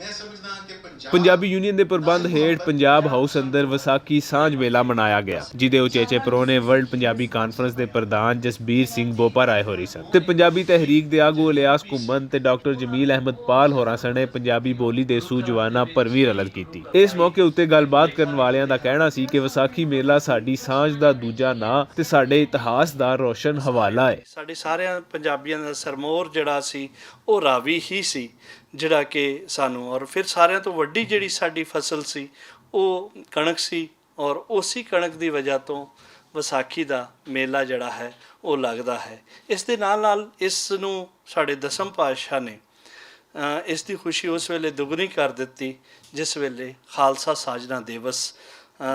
Punjabi union के प्रबंध हेठ पंजाब हाउस अंदर विसाखी सांझ मेला मनाया गया, जिदे उचेचे परौने वर्ल्ड पंजाबी कानफ्रेंस के प्रधान जसबीर सिंह बोपा राय होरी सन ते पंजाबी तहरीक के आगू इलियास घुम्मन ते डॉक्टर जमील अहमद पाल होरां सने पंजाबी बोली के सूझवाना भरवीर रलद कीती। इस मौके उत्ते गलबात करन वालियां दा कहना सी कि विसाखी मेला साडी सांझ दा दूजा नां ते साडे इतिहास दा रोशन हवाला है। साडे सारियां पंजाबियां दा सरमोर जिहड़ा सी ਉਹ ਰਾਵੀ ਹੀ ਸੀ, ਜਿਹੜਾ ਕਿ ਸਾਨੂੰ ਔਰ ਫਿਰ ਸਾਰਿਆਂ ਤੋਂ ਵੱਡੀ ਜਿਹੜੀ ਸਾਡੀ ਫਸਲ ਸੀ ਉਹ ਕਣਕ ਸੀ ਔਰ ਉਸੇ ਕਣਕ ਦੀ ਵਜ੍ਹਾ ਤੋਂ ਵਿਸਾਖੀ ਦਾ ਮੇਲਾ ਜਿਹੜਾ ਹੈ ਉਹ ਲੱਗਦਾ ਹੈ। ਇਸ ਦੇ ਨਾਲ ਨਾਲ ਇਸ ਨੂੰ ਸਾਡੇ ਦਸਮ ਪਾਤਸ਼ਾਹ ਨੇ ਇਸ ਦੀ ਖੁਸ਼ੀ ਉਸ ਵੇਲੇ ਦੁੱਗਣੀ ਕਰ ਦਿੱਤੀ ਜਿਸ ਵੇਲੇ ਖਾਲਸਾ ਸਾਜਨਾ ਦਿਵਸ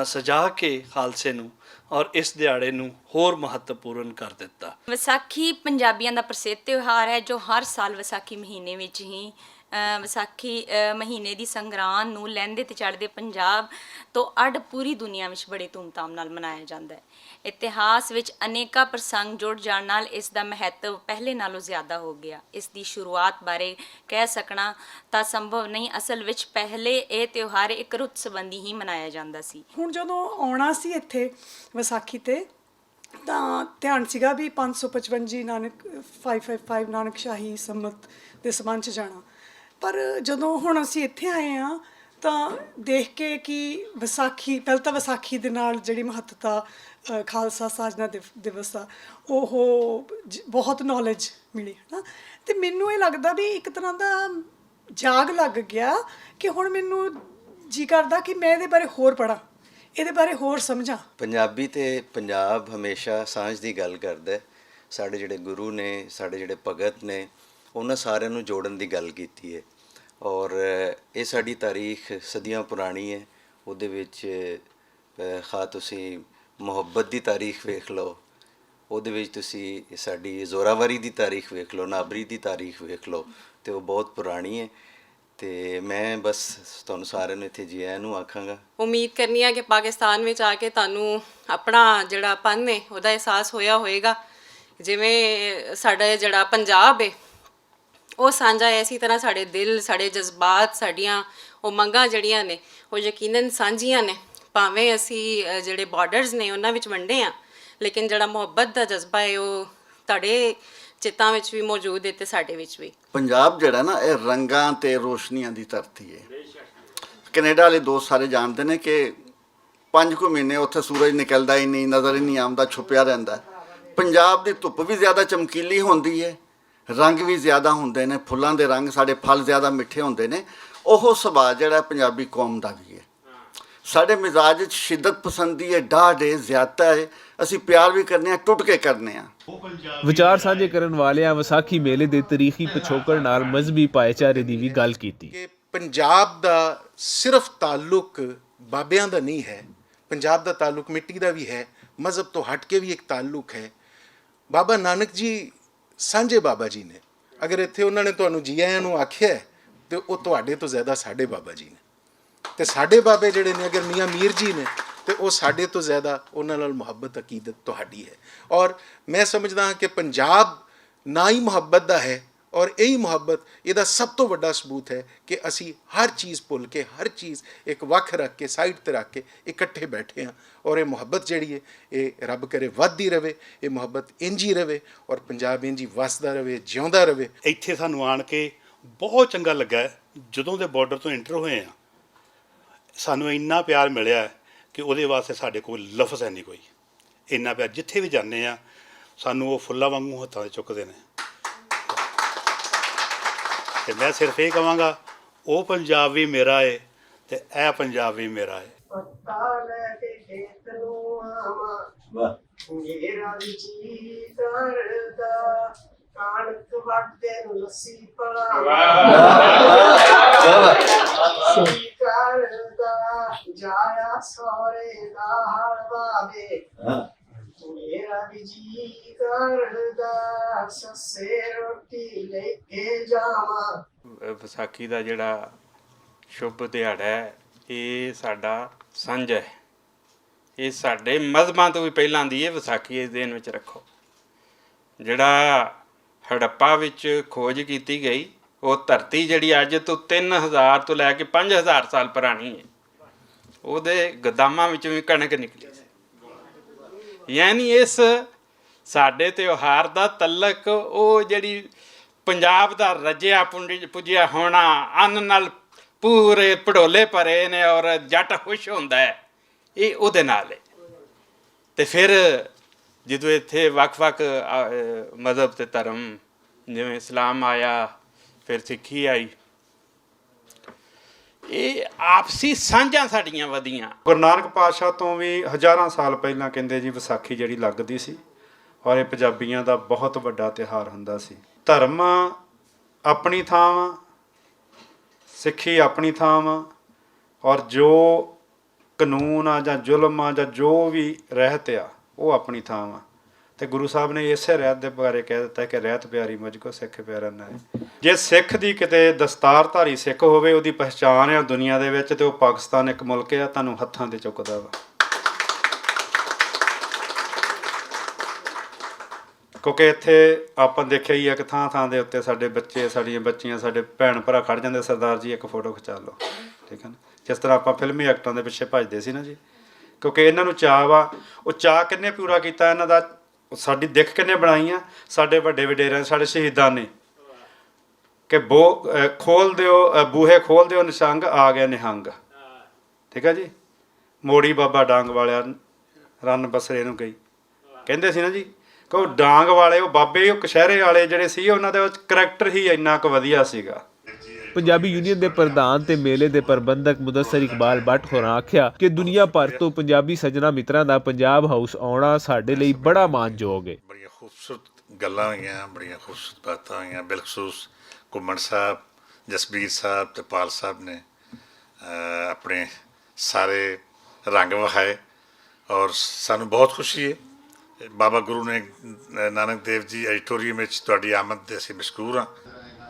ਸਜਾ ਕੇ ਖਾਲਸੇ ਨੂੰ ਔਰ ਇਸ ਦਿਹਾੜੇ ਨੂੰ ਹੋਰ ਮਹੱਤਵਪੂਰਨ ਕਰ ਦਿੱਤਾ। ਵਿਸਾਖੀ ਪੰਜਾਬੀਆਂ ਦਾ ਪ੍ਰਸਿੱਧ ਤਿਉਹਾਰ ਹੈ ਜੋ ਹਰ ਸਾਲ ਵਿਸਾਖੀ ਮਹੀਨੇ ਵਿੱਚ ਹੀ ਵਿਸਾਖੀ ਮਹੀਨੇ ਦੀ ਸੰਗਰਾਂਦ ਨੂੰ ਲਹਿੰਦੇ ਤੇ ਚੜ੍ਹਦੇ ਪੰਜਾਬ ਤੋਂ ਅੱਡ ਪੂਰੀ ਦੁਨੀਆ ਵਿੱਚ ਬੜੇ ਧੂਮਧਾਮ ਨਾਲ ਮਨਾਇਆ ਜਾਂਦਾ ਹੈ। ਇਤਿਹਾਸ ਵਿੱਚ ਅਨੇਕਾਂ ਪ੍ਰਸੰਗ ਜੁੜ ਜਾਣ ਨਾਲ ਇਸ ਦਾ ਮਹੱਤਵ ਪਹਿਲੇ ਨਾਲੋਂ ਜ਼ਿਆਦਾ ਹੋ ਗਿਆ। ਇਸ ਦੀ ਸ਼ੁਰੂਆਤ ਬਾਰੇ ਕਹਿ ਸਕਣਾ ਤਾਂ ਸੰਭਵ ਨਹੀਂ। ਅਸਲ ਵਿੱਚ ਪਹਿਲੇ ਇਹ ਤਿਉਹਾਰ ਇੱਕ ਰੁੱਤ ਸੰਬੰਧੀ ਹੀ ਮਨਾਇਆ ਜਾਂਦਾ ਸੀ। ਹੁਣ ਜਦੋਂ ਆਉਣਾ ਸੀ ਇੱਥੇ ਵਿਸਾਖੀ ਤੇ ਤਾਂ ਧਿਆਨ ਸੀਗਾ ਵੀ 555 ਨਾਨਕ 555 ਨਾਨਕ ਸ਼ਾਹੀ ਸੰਮਤ ਦੇ ਸੰਬੰਧ 'ਚ ਜਾਣਾ, ਪਰ ਜਦੋਂ ਹੁਣ ਅਸੀਂ ਇੱਥੇ ਆਏ ਹਾਂ ਤਾਂ ਦੇਖ ਕੇ ਕਿ ਵਿਸਾਖੀ ਪਹਿਲਾਂ ਤਾਂ ਵਿਸਾਖੀ ਦੇ ਨਾਲ ਜਿਹੜੀ ਮਹੱਤਤਾ ਖਾਲਸਾ ਸਾਜਨਾ ਦਿਵਸ ਦਾ ਉਹ ਬਹੁਤ ਨੌਲੇਜ ਮਿਲੀ ਹੈ ਨਾ। ਅਤੇ ਮੈਨੂੰ ਇਹ ਲੱਗਦਾ ਵੀ ਇੱਕ ਤਰ੍ਹਾਂ ਦਾ ਜਾਗ ਲੱਗ ਗਿਆ ਕਿ ਹੁਣ ਮੈਨੂੰ ਜੀ ਕਰਦਾ ਕਿ ਮੈਂ ਇਹਦੇ ਬਾਰੇ ਹੋਰ ਪੜ੍ਹਾਂ, ਇਹਦੇ ਬਾਰੇ ਹੋਰ ਸਮਝਾਂ। ਪੰਜਾਬੀ ਅਤੇ ਪੰਜਾਬ ਹਮੇਸ਼ਾ ਸਾਂਝ ਦੀ ਗੱਲ ਕਰਦਾ। ਸਾਡੇ ਜਿਹੜੇ ਗੁਰੂ ਨੇ, ਸਾਡੇ ਜਿਹੜੇ ਭਗਤ ਨੇ, ਉਹਨਾਂ ਸਾਰਿਆਂ ਨੂੰ ਜੋੜਨ ਦੀ ਗੱਲ ਕੀਤੀ ਹੈ ਔਰ ਇਹ ਸਾਡੀ ਤਾਰੀਖ ਸਦੀਆਂ ਪੁਰਾਣੀ ਹੈ। ਉਹਦੇ ਵਿੱਚ ਖਾਸ ਤੁਸੀਂ ਮੁਹੱਬਤ ਦੀ ਤਾਰੀਖ ਵੇਖ ਲਓ, ਉਹਦੇ ਵਿੱਚ ਤੁਸੀਂ ਸਾਡੀ ਜ਼ੋਰਾਵਰੀ ਦੀ ਤਾਰੀਖ ਵੇਖ ਲਓ, ਨਾਬਰੀ ਦੀ ਤਾਰੀਖ ਵੇਖ ਲਓ, ਅਤੇ ਉਹ ਬਹੁਤ ਪੁਰਾਣੀ ਹੈ। ਅਤੇ ਮੈਂ ਬਸ ਤੁਹਾਨੂੰ ਸਾਰਿਆਂ ਨੂੰ ਇੱਥੇ ਜੀ ਆਇਆਂ ਨੂੰ ਆਖਾਂਗਾ। ਉਮੀਦ ਕਰਨੀ ਆ ਕਿ ਪਾਕਿਸਤਾਨ ਵਿੱਚ ਆ ਕੇ ਤੁਹਾਨੂੰ ਆਪਣਾ ਜਿਹੜਾ ਪਨ ਹੈ ਉਹਦਾ ਅਹਿਸਾਸ ਹੋਇਆ ਹੋਏਗਾ। ਜਿਵੇਂ ਸਾਡਾ ਜਿਹੜਾ ਪੰਜਾਬ ਹੈ ਉਹ ਸਾਂਝਾ ਹੈ, ਇਸੇ ਤਰ੍ਹਾਂ ਸਾਡੇ ਦਿਲ, ਸਾਡੇ ਜਜ਼ਬਾਤ, ਸਾਡੀਆਂ ਉਹ ਮੰਗਾਂ ਜਿਹੜੀਆਂ ਨੇ ਉਹ ਯਕੀਨਨ ਸਾਂਝੀਆਂ ਨੇ। ਭਾਵੇਂ ਅਸੀਂ ਜਿਹੜੇ ਬਾਰਡਰਸ ਨੇ ਉਹਨਾਂ ਵਿੱਚ ਵੰਡੇ ਹਾਂ, ਲੇਕਿਨ ਜਿਹੜਾ ਮੁਹੱਬਤ ਦਾ ਜਜ਼ਬਾ ਹੈ ਉਹ ਤੁਹਾਡੇ ਚਿੱਤਾਂ ਵਿੱਚ ਵੀ ਮੌਜੂਦ ਹੈ ਅਤੇ ਸਾਡੇ ਵਿੱਚ ਵੀ। ਪੰਜਾਬ ਜਿਹੜਾ ਨਾ ਇਹ ਰੰਗਾਂ ਅਤੇ ਰੋਸ਼ਨੀਆਂ ਦੀ ਧਰਤੀ ਹੈ। ਕੈਨੇਡਾ ਵਾਲੇ ਦੋਸਤ ਸਾਰੇ ਜਾਣਦੇ ਨੇ ਕਿ 5 ਕੁ ਮਹੀਨੇ ਉੱਥੇ ਸੂਰਜ ਨਿਕਲਦਾ ਹੀ ਨਹੀਂ, ਨਜ਼ਰ ਹੀ ਨਹੀਂ ਆਉਂਦਾ, ਛੁਪਿਆ ਰਹਿੰਦਾ। ਪੰਜਾਬ ਦੀ ਧੁੱਪ ਵੀ ਜ਼ਿਆਦਾ ਚਮਕੀਲੀ ਹੁੰਦੀ ਹੈ, ਰੰਗ ਵੀ ਜ਼ਿਆਦਾ ਹੁੰਦੇ ਨੇ, ਫੁੱਲਾਂ ਦੇ ਰੰਗ, ਸਾਡੇ ਫਲ ਜ਼ਿਆਦਾ ਮਿੱਠੇ ਹੁੰਦੇ ਨੇ। ਉਹ ਸੁਭਾਅ ਜਿਹੜਾ ਪੰਜਾਬੀ ਕੌਮ ਦਾ ਵੀ ਹੈ। ਸਾਡੇ ਮਿਜ਼ਾਜ 'ਚ ਸ਼ਿੱਦਤ ਪਸੰਦੀ ਹੈ, ਡਾਢ ਹੈ, ਜ਼ਿਆਦਾ ਹੈ। ਅਸੀਂ ਪਿਆਰ ਵੀ ਕਰਨੇ ਹਾਂ, ਟੁੱਟ ਕੇ ਕਰਨੇ ਹਾਂ। ਵਿਚਾਰ ਸਾਂਝੇ ਕਰਨ ਵਾਲਿਆਂ ਵਿਸਾਖੀ ਮੇਲੇ ਦੇ ਤਾਰੀਖੀ ਪਿਛੋਕੜ ਨਾਲ ਮਜ਼ਹਬੀ ਭਾਈਚਾਰੇ ਦੀ ਵੀ ਗੱਲ ਕੀਤੀ ਕਿ ਪੰਜਾਬ ਦਾ ਸਿਰਫ ਤਾਲੁਕ ਬਾਬਿਆਂ ਦਾ ਨਹੀਂ ਹੈ, ਪੰਜਾਬ ਦਾ ਤਾਲੁਕ ਮਿੱਟੀ ਦਾ ਵੀ ਹੈ, ਮਜ਼ਹਬ ਤੋਂ ਹਟ ਕੇ ਵੀ ਇੱਕ ਤਾਲੁਕ ਹੈ। ਬਾਬਾ ਨਾਨਕ ਜੀ ਸਾਂਝੇ ਬਾਬਾ ਜੀ ਨੇ। ਅਗਰ ਇੱਥੇ ਉਹਨਾਂ ਨੇ ਤੁਹਾਨੂੰ ਜੀ ਆਇਆਂ ਨੂੰ ਆਖਿਆ ਤੇ ਉਹ ਤੁਹਾਡੇ ਤੋਂ ਜ਼ਿਆਦਾ ਸਾਡੇ ਬਾਬਾ ਜੀ ਨੇ, ਅਤੇ ਸਾਡੇ ਬਾਬੇ ਜਿਹੜੇ ਨੇ ਅਗਰ ਮੀਆਂ ਮੀਰ ਜੀ ਨੇ ਤੇ ਉਹ ਸਾਡੇ ਤੋਂ ਜ਼ਿਆਦਾ ਉਹਨਾਂ ਨਾਲ ਮੁਹੱਬਤ ਅਕੀਦਤ ਤੁਹਾਡੀ ਹੈ। ਔਰ ਮੈਂ ਸਮਝਦਾ ਹਾਂ ਕਿ ਪੰਜਾਬ ਨਾ ਹੀ ਮੁਹੱਬਤ ਦਾ ਹੈ ਔਰ ਇਹੀ ਮੁਹੱਬਤ ਇਹਦਾ ਸਭ ਤੋਂ ਵੱਡਾ ਸਬੂਤ ਹੈ ਕਿ ਅਸੀਂ ਹਰ ਚੀਜ਼ ਭੁੱਲ ਕੇ, ਹਰ ਚੀਜ਼ ਇੱਕ ਵੱਖ ਰੱਖ ਕੇ, ਸਾਈਡ 'ਤੇ ਰੱਖ ਕੇ ਇਕੱਠੇ ਬੈਠੇ ਹਾਂ। ਔਰ ਇਹ ਮੁਹੱਬਤ ਜਿਹੜੀ ਹੈ ਇਹ ਰੱਬ ਕਰੇ ਵੱਧਦੀ ਰਹੇ, ਇਹ ਮੁਹੱਬਤ ਇੰਝ ਹੀ ਰਹੇ ਔਰ ਪੰਜਾਬ ਇੰਝ ਹੀ ਵੱਸਦਾ ਰਹੇ, ਜਿਉਂਦਾ ਰਹੇ। ਇੱਥੇ ਸਾਨੂੰ ਆਣ ਕੇ ਬਹੁਤ ਚੰਗਾ ਲੱਗਾ। ਜਦੋਂ ਦੇ ਬਾਰਡਰ ਤੋਂ ਐਂਟਰ ਹੋਏ ਆ ਸਾਨੂੰ ਇੰਨਾ ਪਿਆਰ ਮਿਲਿਆ ਕਿ ਉਹਦੇ ਵਾਸਤੇ ਸਾਡੇ ਕੋਲ ਲਫ਼ਜ਼ ਹੈ ਨਹੀਂ ਕੋਈ। ਇੰਨਾ ਪਿਆਰ ਜਿੱਥੇ ਵੀ ਜਾਂਦੇ ਆ ਸਾਨੂੰ ਉਹ ਫੁੱਲਾਂ ਵਾਂਗੂ ਹੱਥਾਂ 'ਤੇ ਚੁੱਕਦੇ ਨੇ। ਅਤੇ ਮੈਂ ਸਿਰਫ ਇਹ ਕਹਾਂਗਾ ਉਹ ਪੰਜਾਬ ਵੀ ਮੇਰਾ ਹੈ ਅਤੇ ਇਹ ਪੰਜਾਬ ਵੀ ਮੇਰਾ ਹੈ। ਕਣਕ ਵੱਢਦੇ ਨੂੰ ਲੱਸੀ ਕਰਦਾ ਜਾਇਆ ਸੋਰੇ ਦਾ ਹਲਵਾਵੇ ਮੇਰਾ ਵੀ ਜੀ ਕਰਦਾ ਸੱਸੇ ਰੋਟੀ ਲੈ ਕੇ ਜਾਵਾਂ। ਵਿਸਾਖੀ ਦਾ ਜਿਹੜਾ ਸ਼ੁਭ ਦਿਹਾੜਾ ਹੈ ਇਹ ਸਾਡਾ ਸਾਂਝ ਹੈ। ਇਹ ਸਾਡੇ ਮਜ਼ਹਬਾਂ ਤੋਂ ਵੀ ਪਹਿਲਾਂ ਦੀ ਹੈ। ਵਿਸਾਖੀ ਇਸ ਦਿਨ ਵਿੱਚ ਰੱਖੋ। ਜਿਹੜਾ ਹੜੱਪਾ ਵਿੱਚ ਖੋਜ ਕੀਤੀ ਗਈ ਉਹ ਧਰਤੀ ਜਿਹੜੀ ਅੱਜ ਤੋਂ 3000 ਤੋਂ ਲੈ ਕੇ 5000 ਸਾਲ ਪੁਰਾਣੀ ਹੈ, ਉਹਦੇ ਗੋਦਾਮਾਂ ਵਿੱਚੋਂ ਵੀ ਕਣਕ ਨਿਕਲੀ ਸੀ। ਯਾਨੀ ਇਸ ਸਾਡੇ ਤਿਉਹਾਰ ਦਾ ਤਲਕ ਉਹ ਜਿਹੜੀ ਪੰਜਾਬ ਦਾ ਰੱਜਿਆ ਪੁੱਜਿਆ ਹੋਣਾ, ਅੰਨ ਨਾਲ ਪੂਰੇ ਪੜੋਲੇ ਭਰੇ ਨੇ ਔਰ ਜੱਟ ਖੁਸ਼ ਹੁੰਦਾ ਹੈ, ਇਹ ਉਹਦੇ ਨਾਲ ਹੈ। ਤੇ ਫਿਰ ਜਦੋਂ ਇੱਥੇ ਵੱਖ-ਵੱਖ ਮਜ਼ਹਬ ਤੇ ਧਰਮ, ਜਿਵੇਂ ਇਸਲਾਮ ਆਇਆ, ਫਿਰ ਸਿੱਖੀ ਆਈ, ਇਹ ਆਪਸੀ ਸਾਂਝਾਂ ਸਾਡੀਆਂ ਵਧੀਆਂ। ਗੁਰੂ ਨਾਨਕ ਪਾਤਸ਼ਾਹ ਤੋਂ ਵੀ ਹਜ਼ਾਰਾਂ ਸਾਲ ਪਹਿਲਾਂ ਕਹਿੰਦੇ ਜੀ ਵਿਸਾਖੀ ਜਿਹੜੀ ਲੱਗਦੀ ਸੀ, ਔਰ ਇਹ ਪੰਜਾਬੀਆਂ ਦਾ ਬਹੁਤ ਵੱਡਾ ਤਿਉਹਾਰ ਹੁੰਦਾ ਸੀ। ਧਰਮ ਆਪਣੀ ਥਾਂ ਵਾ, ਸਿੱਖੀ ਆਪਣੀ ਥਾਂ ਵਾ, ਔਰ ਜੋ ਕਾਨੂੰਨ ਆ ਜਾਂ ਜ਼ੁਲਮ ਆ ਜਾਂ ਜੋ ਵੀ ਰਹਿਤ ਆ ਉਹ ਆਪਣੀ ਥਾਂ ਵਾ। ਤੇ ਗੁਰੂ ਸਾਹਿਬ ਨੇ ਇਸੇ ਰਹਿਤ ਦੇ ਬਾਰੇ ਕਹਿ ਦਿੱਤਾ ਕਿ ਰਹਿਤ ਪਿਆਰੀ ਮੁਝ ਕੋ ਸਿੱਖ ਪਿਆਰਾ ਨਾ ਹੈ। ਜੇ ਸਿੱਖ ਦੀ ਕਿਤੇ ਦਸਤਾਰਧਾਰੀ ਸਿੱਖ ਹੋਵੇ, ਉਹਦੀ ਪਹਿਚਾਣ ਆ ਦੁਨੀਆ ਦੇ ਵਿੱਚ, ਤੇ ਉਹ ਪਾਕਿਸਤਾਨ ਇੱਕ ਮੁਲਕ ਆ ਤੁਹਾਨੂੰ ਹੱਥਾਂ ਤੇ ਚੁੱਕਦਾ ਵਾ। ਕਿਉਂਕਿ ਇੱਥੇ ਆਪਾਂ ਦੇਖਿਆ ਹੀ ਆ ਕਿ ਥਾਂ ਥਾਂ ਦੇ ਉੱਤੇ ਸਾਡੇ ਬੱਚੇ, ਸਾਡੀਆਂ ਬੱਚੀਆਂ, ਸਾਡੇ ਭੈਣ ਭਰਾ ਖੜ੍ਹ ਜਾਂਦੇ, ਸਰਦਾਰ ਜੀ ਇੱਕ ਫੋਟੋ ਖਿਚਾ ਲਓ, ਠੀਕ ਹੈ ਨਾ। ਜਿਸ ਤਰ੍ਹਾਂ ਆਪਾਂ ਫਿਲਮੀ ਐਕਟਰਾਂ ਦੇ ਪਿੱਛੇ ਭੱਜਦੇ ਸੀ ਨਾ ਜੀ, ਕਿਉਂਕਿ ਇਹਨਾਂ ਨੂੰ ਚਾਅ ਵਾ। ਉਹ ਚਾਅ ਕਿੰਨੇ ਪੂਰਾ ਕੀਤਾ ਇਹਨਾਂ ਦਾ, ਸਾਡੀ ਦਿੱਖ ਕਿੰਨੇ ਬਣਾਈ ਆ, ਸਾਡੇ ਵੱਡੇ ਵਡੇਰਿਆਂ, ਸਾਡੇ ਸ਼ਹੀਦਾਂ ਨੇ, ਕਿ ਖੋਲ ਦਿਓ ਬੂਹੇ, ਖੋਲ ਦਿਓ ਨਿਸ਼ੰਗ, ਆ ਗਿਆ ਨਿਹੰਗ, ਠੀਕ ਹੈ ਜੀ। ਮੋੜੀ ਬਾਬਾ ਡਾਂਗ ਵਾਲਿਆ ਰੰਨ ਬਸਰੇ ਨੂੰ ਗਈ, ਕਹਿੰਦੇ ਸੀ ਨਾ ਜੀ, ਕਿ ਉਹ ਡਾਂਗ ਵਾਲੇ, ਉਹ ਬਾਬੇ, ਉਹ ਕਸ਼ਹਿਰੇ ਵਾਲੇ ਜਿਹੜੇ ਸੀ, ਉਹਨਾਂ ਦੇ ਕਰੈਕਟਰ ਹੀ ਇੰਨਾ ਕੁ ਵਧੀਆ ਸੀਗਾ। ਪੰਜਾਬੀ ਯੂਨੀਅਨ ਦੇ ਪ੍ਰਧਾਨ ਤੇ ਮੇਲੇ ਦੇ ਪ੍ਰਬੰਧਕ ਮੁਦੱਸਰ ਇਕਬਾਲ ਬੱਟ ਹੋਰਾਂ ਆਖਿਆ ਕਿ ਦੁਨੀਆ ਭਰ ਤੋਂ ਪੰਜਾਬੀ ਸੱਜਣਾ ਮਿੱਤਰਾਂ ਦਾ ਪੰਜਾਬ ਹਾਊਸ ਆਉਣਾ ਸਾਡੇ ਲਈ ਬੜਾ ਮਾਣਯੋਗ ਹੈ। ਬੜੀਆਂ ਖੂਬਸੂਰਤ ਗੱਲਾਂ ਹੋਈਆਂ, ਬੜੀਆਂ ਖੂਬਸੂਰਤ ਬਾਤਾਂ ਹੋਈਆਂ। ਬਿਲਖਸੂਸ ਘੁੰਮਣ ਸਾਹਿਬ, ਜਸਬੀਰ ਸਾਹਿਬ ਤੇ ਪਾਲ ਸਾਹਿਬ ਨੇ ਆਪਣੇ ਸਾਰੇ ਰੰਗ ਵਿਖਾਏ, ਔਰ ਸਾਨੂੰ ਬਹੁਤ ਖੁਸ਼ੀ ਹੈ। ਬਾਬਾ ਗੁਰੂ ਨੇ ਨਾਨਕ ਦੇਵ ਜੀ ਐਡੀਟੋਰੀਅਮ ਵਿੱਚ ਤੁਹਾਡੀ ਆਮਦ ਦੇ ਅਸੀਂ ਮਸ਼ਕੂਰ ਹਾਂ।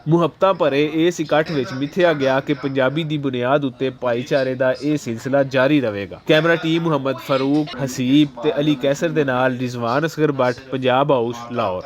ਮੁਹੱਬਤਾਂ ਭਰੇ ਇਸ ਇਕੱਠ ਵਿੱਚ ਮਿਥਿਆ ਗਿਆ ਕਿ ਪੰਜਾਬੀ ਦੀ ਬੁਨਿਆਦ ਉੱਤੇ ਭਾਈਚਾਰੇ ਦਾ ਇਹ ਸਿਲਸਿਲਾ ਜਾਰੀ ਰਹੇਗਾ। ਕੈਮਰਾ ਟੀਮ ਮੁਹੰਮਦ ਫਾਰੂਕ, ਹਸੀਬ ਤੇ ਅਲੀ ਕੈਸਰ ਦੇ ਨਾਲ ਰਿਜ਼ਵਾਨ ਅਸਗਰ ਬੱਟ, ਪੰਜਾਬ ਹਾਊਸ, ਲਾਹੌਰ।